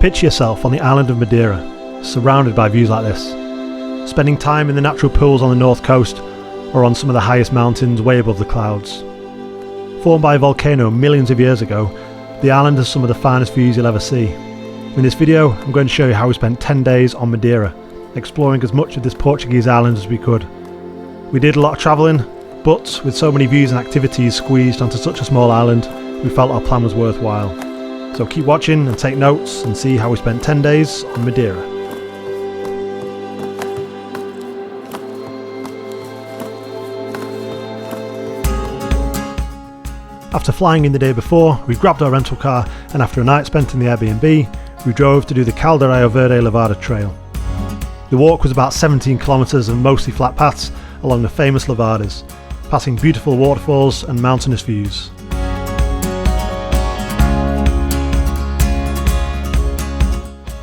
Picture yourself on the island of Madeira, surrounded by views like this, spending time in the natural pools on the north coast or on some of the highest mountains way above the clouds. Formed by a volcano millions of years ago, the island has some of the finest views you'll ever see. In this video, I'm going to show you how we spent 10 days on Madeira, exploring as much of this Portuguese island as we could. We did a lot of travelling, but with so many views and activities squeezed onto such a small island, we felt our plan was worthwhile. So keep watching and take notes and see how we spent 10 days on Madeira. After flying in the day before, we grabbed our rental car, and after a night spent in the Airbnb, we drove to do the Caldeirao Verde Levada trail. The walk was about 17 kilometres of mostly flat paths along the famous Levadas, passing beautiful waterfalls and mountainous views.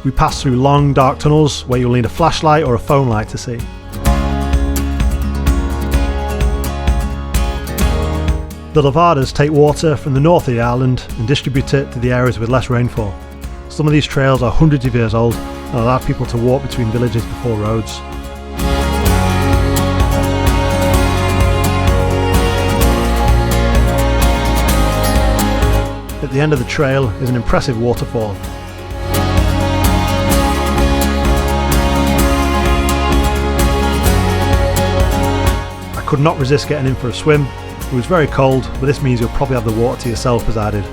We passed through long dark tunnels where you'll need a flashlight or a phone light to see. The Levadas take water from the north of the island and distribute it to the areas with less rainfall. Some of these trails are hundreds of years old and allow people to walk between villages before roads. At the end of the trail is an impressive waterfall. I could not resist getting in for a swim. It was very cold, but this means you'll probably have the water to yourself as I did.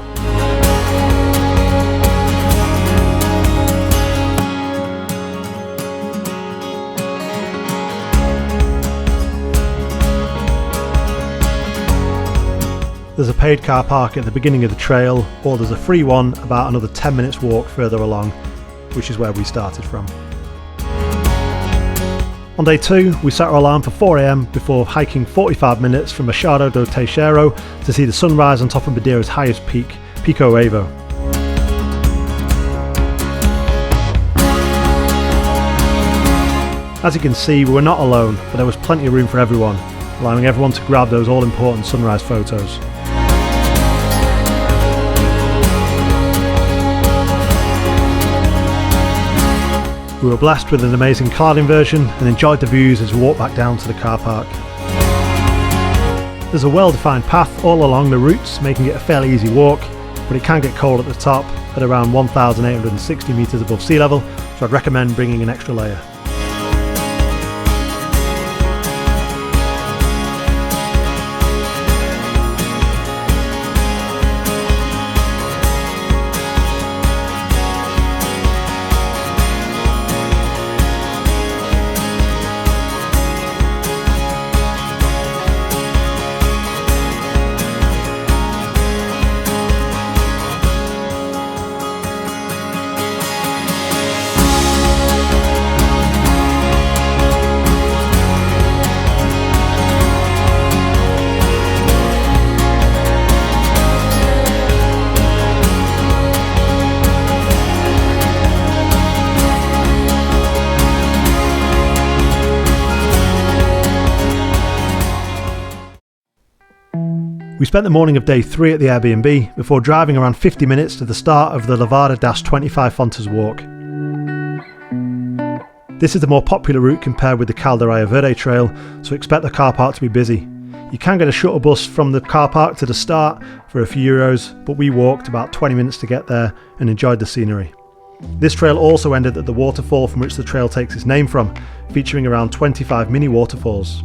There's a paid car park at the beginning of the trail, or there's a free one about another 10 minutes walk further along, which is where we started from. On day 2, we set our alarm for 4 AM before hiking 45 minutes from Achada to Teixeira to see the sunrise on top of Madeira's highest peak, Pico. As you can see, we were not alone, but there was plenty of room for everyone, allowing everyone to grab those all-important sunrise photos. We were blessed with an amazing cloud inversion and enjoyed the views as we walked back down to the car park. There's a well-defined path all along the routes, making it a fairly easy walk, but it can get cold at the top at around 1,860 metres above sea level, so I'd recommend bringing an extra layer. We spent the morning of day 3 at the Airbnb before driving around 50 minutes to the start of the Levada-25 Fontas walk. This is the more popular route compared with the Caldeirao Verde trail, so expect the car park to be busy. You can get a shuttle bus from the car park to the start for a few euros, but we walked about 20 minutes to get there and enjoyed the scenery. This trail also ended at the waterfall from which the trail takes its name from, featuring around 25 mini waterfalls.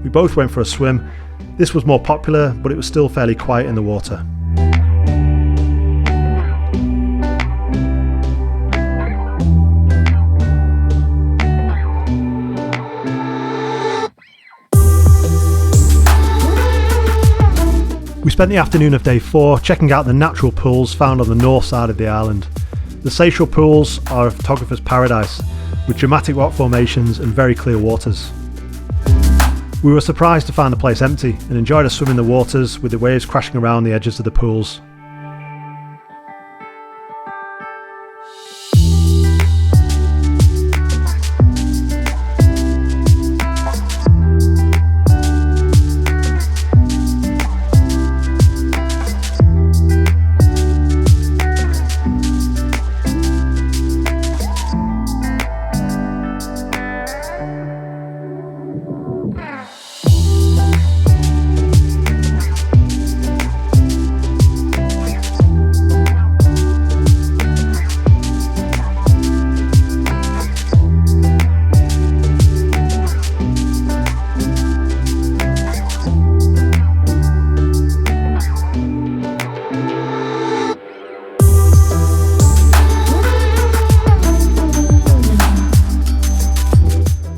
We both went for a swim. This was more popular, but it was still fairly quiet in the water. We spent the afternoon of day 4 checking out the natural pools found on the north side of the island. The Seixal pools are a photographer's paradise, with dramatic rock formations and very clear waters. We were surprised to find the place empty and enjoyed a swim in the waters with the waves crashing around the edges of the pools.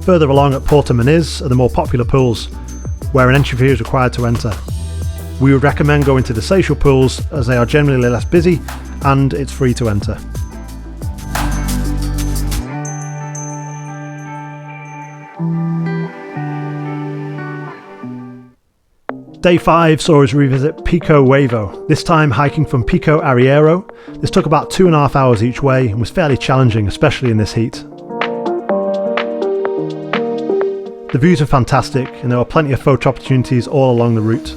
Further along at Porto Moniz are the more popular pools, where an entry fee is required to enter. We would recommend going to the Seixal pools as they are generally less busy and it's free to enter. Day 5 saw us revisit Pico Ruivo, this time hiking from Pico Arieiro. This took about 2.5 hours each way and was fairly challenging, especially in this heat. The views are fantastic and there are plenty of photo opportunities all along the route.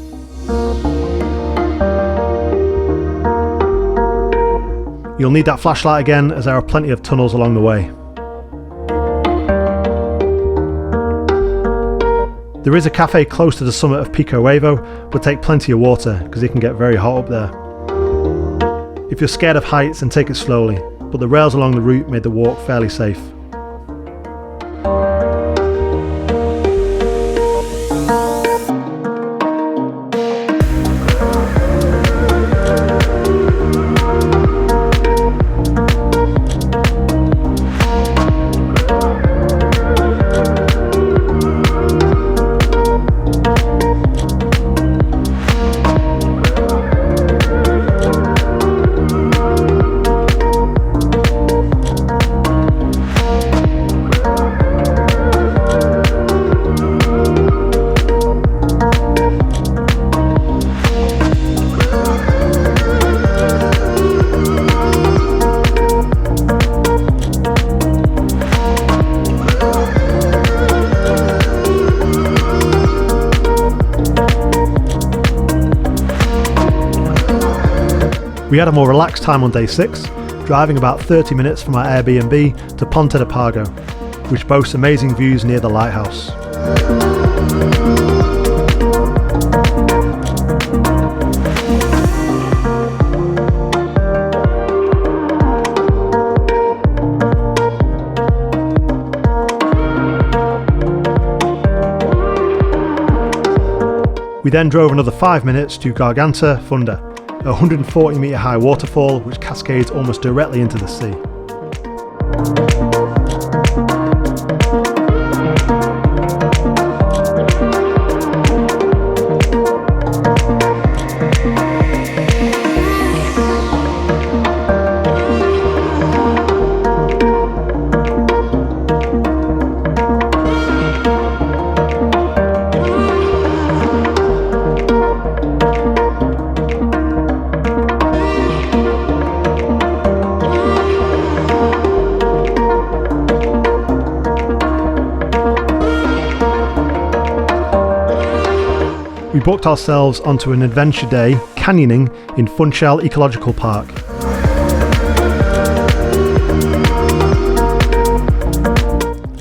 You'll need that flashlight again as there are plenty of tunnels along the way. There is a cafe close to the summit of Pico Ruivo, but take plenty of water because it can get very hot up there. If you're scared of heights, then take it slowly, but the rails along the route made the walk fairly safe. We had a more relaxed time on day 6, driving about 30 minutes from our Airbnb to Ponta de Pargo, which boasts amazing views near the lighthouse. We then drove another 5 minutes to Garganta, Funda, a 140 metre high waterfall which cascades almost directly into the sea. We booked ourselves onto an adventure day canyoning in Funchal Ecological Park.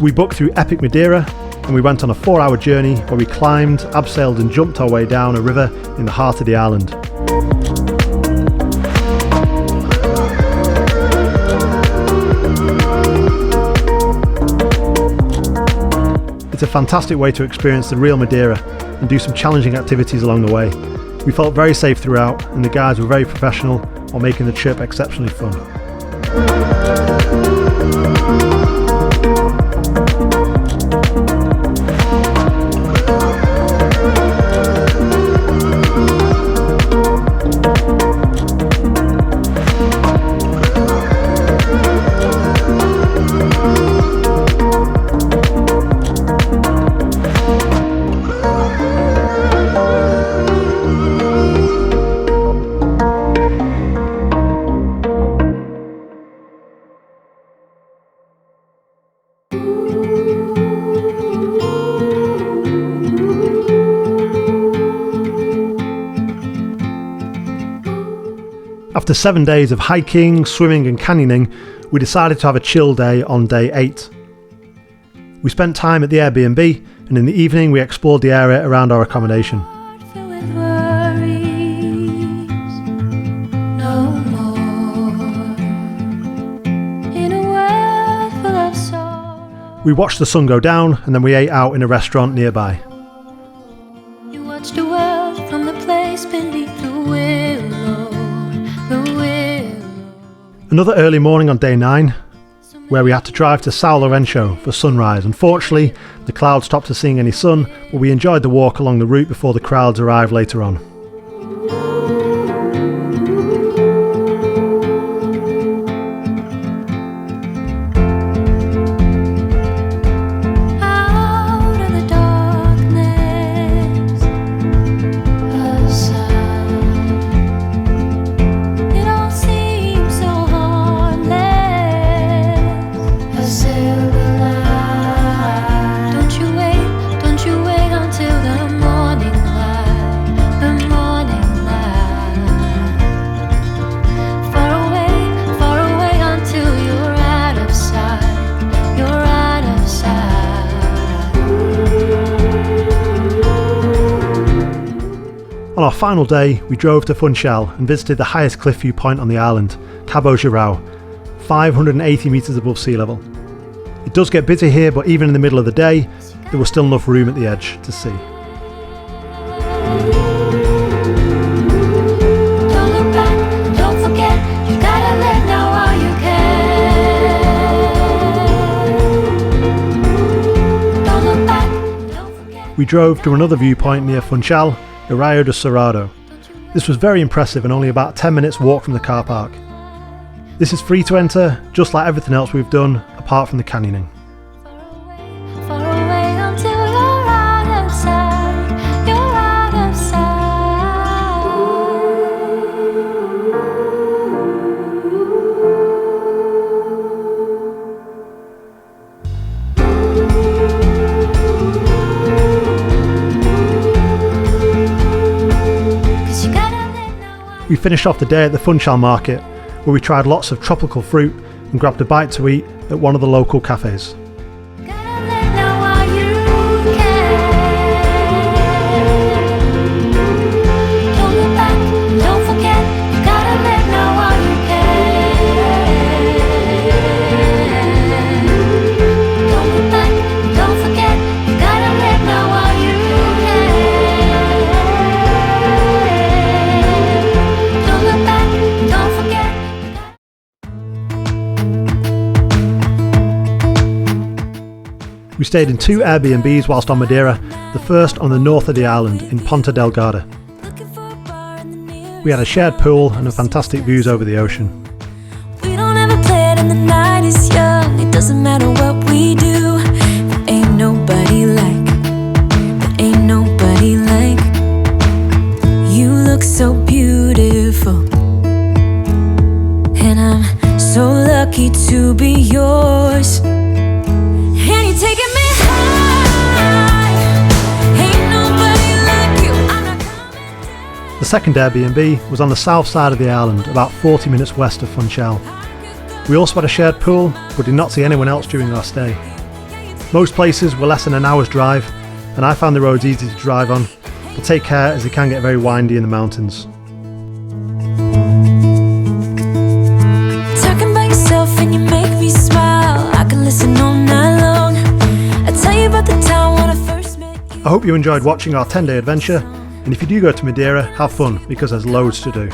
We booked through epic Madeira and we went on a 4-hour journey where we climbed, abseiled and jumped our way down a river in the heart of the island. It's a fantastic way to experience the real Madeira and do some challenging activities along the way. We felt very safe throughout and the guides were very professional while making the trip exceptionally fun. After 7 days of hiking, swimming and canyoning, we decided to have a chill day on day 8. We spent time at the Airbnb and in the evening we explored the area around our accommodation. We watched the sun go down and then we ate out in a restaurant nearby. You watched the world from the place beneath the willow. Another early morning on day 9. where we had to drive to Sao Lourenco for sunrise. Unfortunately, the clouds stopped us seeing any sun, but we enjoyed the walk along the route before the crowds arrived later on. On our final day, we drove to Funchal and visited the highest cliff view point on the island, Cabo Girao, 580 metres above sea level. It does get busy here, but even in the middle of the day, there was still enough room at the edge to see. We drove to another viewpoint near Funchal, Arieiro de Serrado. This was very impressive and only about 10 minutes walk from the car park. This is free to enter, just like everything else we've done, apart from the canyoning. We finished off the day at the Funchal market, where we tried lots of tropical fruit and grabbed a bite to eat at one of the local cafes. We stayed in 2 Airbnbs whilst on Madeira, the first on the north of the island in Ponta Delgada. We had a shared pool and fantastic views over the ocean. We don't ever play it and the night is young. It doesn't matter what we do. There ain't nobody like. There ain't nobody like. You look so beautiful. And I'm so lucky to be yours. And you're taking me high. Ain't nobody like you. I'm not coming down. The second Airbnb was on the south side of the island, about 40 minutes west of Funchal. We also had a shared pool, but did not see anyone else during our stay. Most places were less than an hour's drive, and I found the roads easy to drive on, but take care as they can get very windy in the mountains. Talking by yourself and you make me smile. I can listen all night long. I tell you about the time when I first met you. I hope you enjoyed watching our 10-day adventure, and if you do go to Madeira, have fun because there's loads to do.